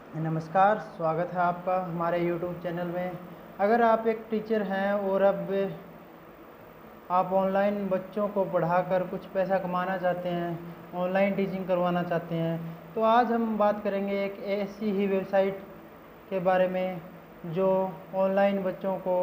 नमस्कार, स्वागत है आपका हमारे YouTube चैनल में। अगर आप एक टीचर हैं और अब आप ऑनलाइन बच्चों को पढ़ाकर कुछ पैसा कमाना चाहते हैं, ऑनलाइन टीचिंग करवाना चाहते हैं, तो आज हम बात करेंगे एक ऐसी ही वेबसाइट के बारे में जो ऑनलाइन बच्चों को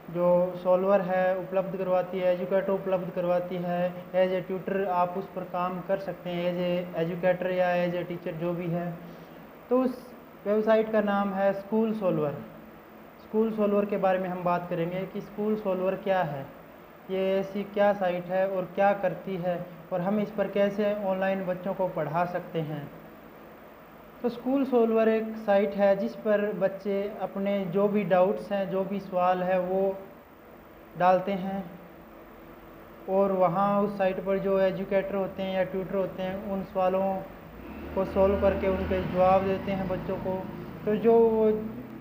जो सॉल्वर है उपलब्ध करवाती है, एजुकेटर उपलब्ध करवाती है। एज ए ट्यूटर आप उस पर काम कर सकते हैं, एज ए एजुकेटर या एज ए टीचर जो भी है। तो उस वेबसाइट का नाम है स्कूल सॉल्वर। स्कूल सॉल्वर के बारे में हम बात करेंगे कि स्कूल सॉल्वर क्या है, ये ऐसी क्या साइट है और क्या करती है, और हम इस पर कैसे ऑनलाइन बच्चों को पढ़ा सकते हैं। तो स्कूल सॉल्वर एक साइट है जिस पर बच्चे अपने जो भी डाउट्स हैं, जो भी सवाल है वो डालते हैं, और वहाँ उस साइट पर जो एजुकेटर होते हैं या ट्यूटर होते हैं उन सवालों को सॉल्व करके उनके जवाब देते हैं बच्चों को। तो जो वो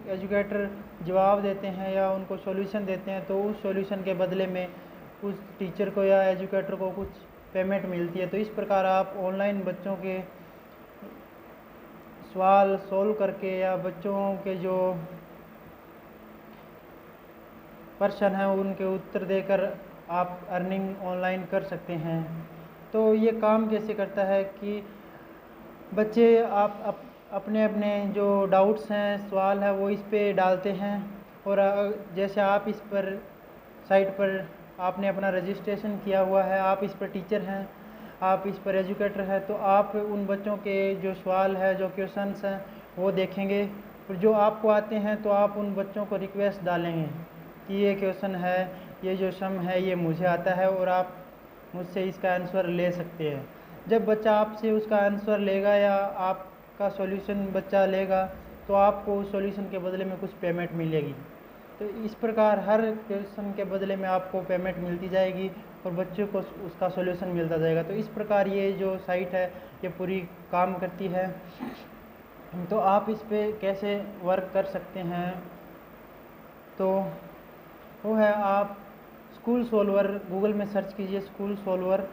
एजुकेटर जवाब देते हैं या उनको सॉल्यूशन देते हैं, तो उस सॉल्यूशन के बदले में उस टीचर को या एजुकेटर को कुछ पेमेंट मिलती है। तो इस प्रकार आप ऑनलाइन बच्चों के सवाल सॉल्व करके या बच्चों के जो प्रश्न हैं उनके उत्तर देकर आप अर्निंग ऑनलाइन कर सकते हैं। तो ये काम कैसे करता है कि बच्चे आप अपने अपने जो डाउट्स हैं, सवाल है, वो इस पे डालते हैं, और जैसे आप इस पर साइट पर आपने अपना रजिस्ट्रेशन किया हुआ है, आप इस पर टीचर हैं, आप इस पर एजुकेटर हैं, तो आप उन बच्चों के जो सवाल है, जो क्वेश्चंस हैं वो देखेंगे, और जो आपको आते हैं तो आप उन बच्चों को रिक्वेस्ट डालेंगे कि ये क्वेश्चन है, ये जो सम है ये मुझे आता है और आप मुझसे इसका आंसर ले सकते हैं। जब बच्चा आपसे उसका आंसर लेगा या आपका सॉल्यूशन बच्चा लेगा, तो आपको उस सॉल्यूशन के बदले में कुछ पेमेंट मिलेगी। तो इस प्रकार हर क्वेश्चन के बदले में आपको पेमेंट मिलती जाएगी और बच्चों को उसका सॉल्यूशन मिलता जाएगा। तो इस प्रकार ये जो साइट है ये पूरी काम करती है। तो आप इस पे कैसे वर्क कर सकते हैं, तो वो है आप स्कूल सॉल्वर गूगल में सर्च कीजिए, स्कूल सॉल्वर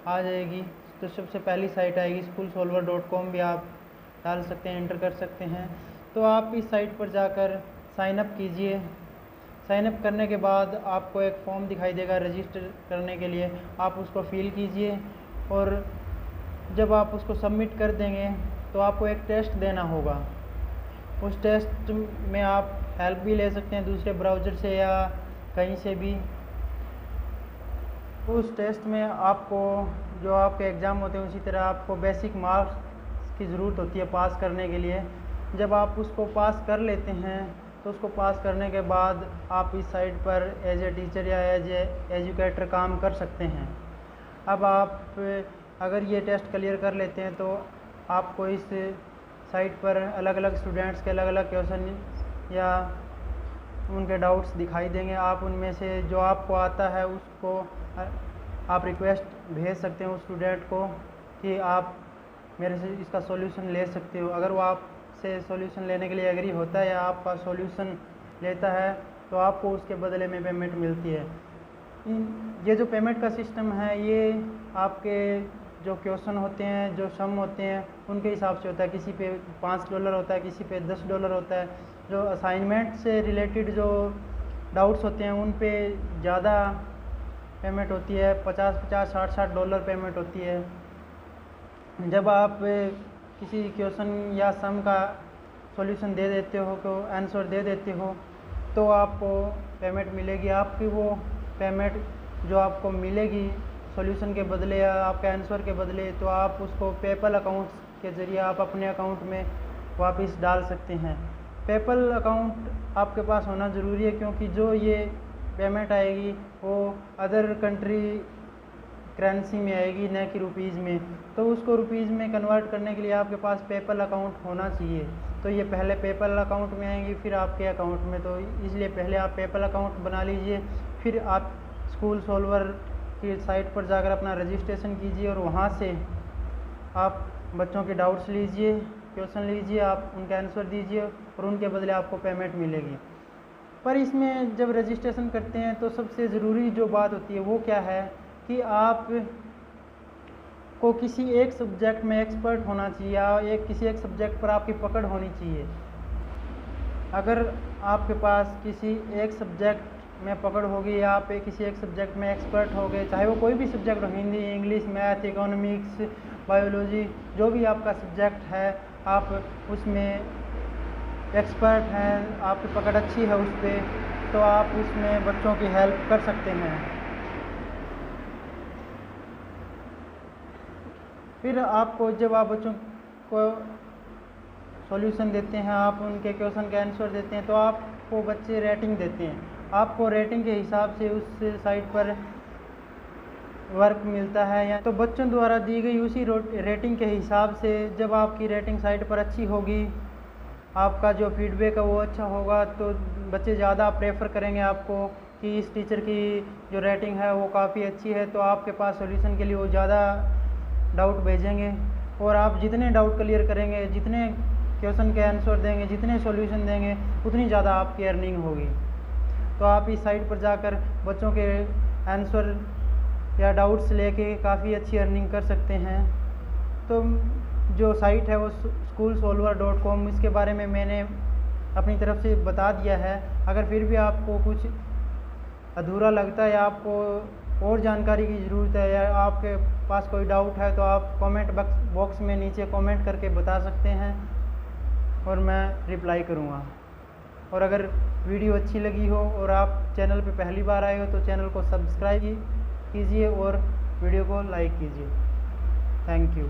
आ जाएगी। तो सबसे पहली साइट आएगी schoolsolver.com, भी आप डाल सकते हैं, एंटर कर सकते हैं। तो आप इस साइट पर जाकर साइन अप कीजिए। साइन अप करने के बाद आपको एक फॉर्म दिखाई देगा रजिस्टर करने के लिए, आप उसको फिल कीजिए, और जब आप उसको सबमिट कर देंगे तो आपको एक टेस्ट देना होगा। उस टेस्ट में आप हेल्प भी ले सकते हैं दूसरे ब्राउज़र से या कहीं से भी। उस टेस्ट में आपको जो आपके एग्ज़ाम होते हैं उसी तरह आपको बेसिक मार्क्स की ज़रूरत होती है पास करने के लिए। जब आप उसको पास कर लेते हैं तो उसको पास करने के बाद आप इस साइट पर एज ए टीचर या एज ए एजुकेटर काम कर सकते हैं। अब आप अगर ये टेस्ट क्लियर कर लेते हैं तो आपको इस साइट पर अलग अलग स्टूडेंट्स के अलग अलग क्वेश्चन या उनके डाउट्स दिखाई देंगे। आप उनमें से जो आपको आता है उसको आप रिक्वेस्ट भेज सकते हैं उस स्टूडेंट को कि आप मेरे से इसका सॉल्यूशन ले सकते हो। अगर वो आपसे सॉल्यूशन लेने के लिए एग्री होता है या आपका सॉल्यूशन लेता है तो आपको उसके बदले में पेमेंट मिलती है। ये जो पेमेंट का सिस्टम है ये आपके जो क्वेश्चन होते हैं, जो सम होते हैं, उनके हिसाब से होता है। किसी पे $5 होता है, किसी पे $10 होता है। जो असाइनमेंट से रिलेटेड जो डाउट्स होते हैं उन पे ज़्यादा पेमेंट होती है, 50-50, $60 पेमेंट होती है। जब आप किसी क्वेश्चन या सम का सॉल्यूशन दे देते हो, तो आंसर दे देते हो, तो आपको पेमेंट मिलेगी। आपकी वो पेमेंट जो आपको मिलेगी सॉल्यूशन के बदले या आपके आंसर के बदले, तो आप उसको पेपल अकाउंट के ज़रिए आप अपने अकाउंट में वापस डाल सकते हैं। पेपल अकाउंट आपके पास होना ज़रूरी है, क्योंकि जो ये पेमेंट आएगी वो अदर कंट्री करेंसी में आएगी, न कि रुपीज़ में। तो उसको रुपीज़ में कन्वर्ट करने के लिए आपके पास पेपल अकाउंट होना चाहिए। तो ये पहले पेपल अकाउंट में आएंगी फिर आपके अकाउंट में, तो इसलिए पहले आप पेपल अकाउंट बना लीजिए। फिर आप स्कूल सॉल्वर की साइट पर जाकर अपना रजिस्ट्रेशन कीजिए और वहाँ से आप बच्चों के डाउट्स लीजिए, क्वेश्चन लीजिए, आप उनके आंसर दीजिए और उनके बदले आपको पेमेंट मिलेगी। पर इसमें जब रजिस्ट्रेशन करते हैं तो सबसे ज़रूरी जो बात होती है वो क्या है कि आप को किसी एक सब्जेक्ट में एक्सपर्ट होना चाहिए या किसी एक सब्जेक्ट पर आपकी पकड़ होनी चाहिए। अगर आपके पास किसी एक सब्जेक्ट में पकड़ होगी या आप किसी एक सब्जेक्ट में एक्सपर्ट हो गए, चाहे वो कोई भी सब्जेक्ट हो, Hindi, English, math, economics, biology, जो भी आपका सब्जेक्ट है, आप उसमें एक्सपर्ट हैं, आपकी पकड़ अच्छी है उस पर, तो आप उसमें बच्चों की हेल्प कर सकते हैं। फिर आपको जब आप बच्चों को सॉल्यूशन देते हैं, आप उनके क्वेश्चन का आंसर देते हैं, तो आपको बच्चे रेटिंग देते हैं। आपको रेटिंग के हिसाब से उस साइट पर वर्क मिलता है, या तो बच्चों द्वारा दी गई उसी रेटिंग के हिसाब से जब आपकी रेटिंग साइट पर अच्छी होगी, आपका जो फीडबैक है वो अच्छा होगा, तो बच्चे ज़्यादा प्रेफर करेंगे आपको कि इस टीचर की जो रेटिंग है वो काफ़ी अच्छी है, तो आपके पास सॉल्यूशन के लिए वो ज़्यादा डाउट भेजेंगे। और आप जितने डाउट क्लियर करेंगे, जितने क्वेश्चन के आंसर देंगे, जितने सॉल्यूशन देंगे, उतनी ज़्यादा आपकी अर्निंग होगी। तो आप इस साइट पर जाकर बच्चों के आंसर या डाउट्स लेके काफ़ी अच्छी अर्निंग कर सकते हैं। तो जो साइट है वो schoolsolver.com, इसके बारे में मैंने अपनी तरफ से बता दिया है। अगर फिर भी आपको कुछ अधूरा लगता है या आपको और जानकारी की ज़रूरत है या आपके पास कोई डाउट है, तो आप कमेंट बॉक्स में नीचे कमेंट करके बता सकते हैं और मैं रिप्लाई करूँगा। और अगर वीडियो अच्छी लगी हो और आप चैनल पे पहली बार आए हो तो चैनल को सब्सक्राइब कीजिए और वीडियो को लाइक कीजिए। Thank you.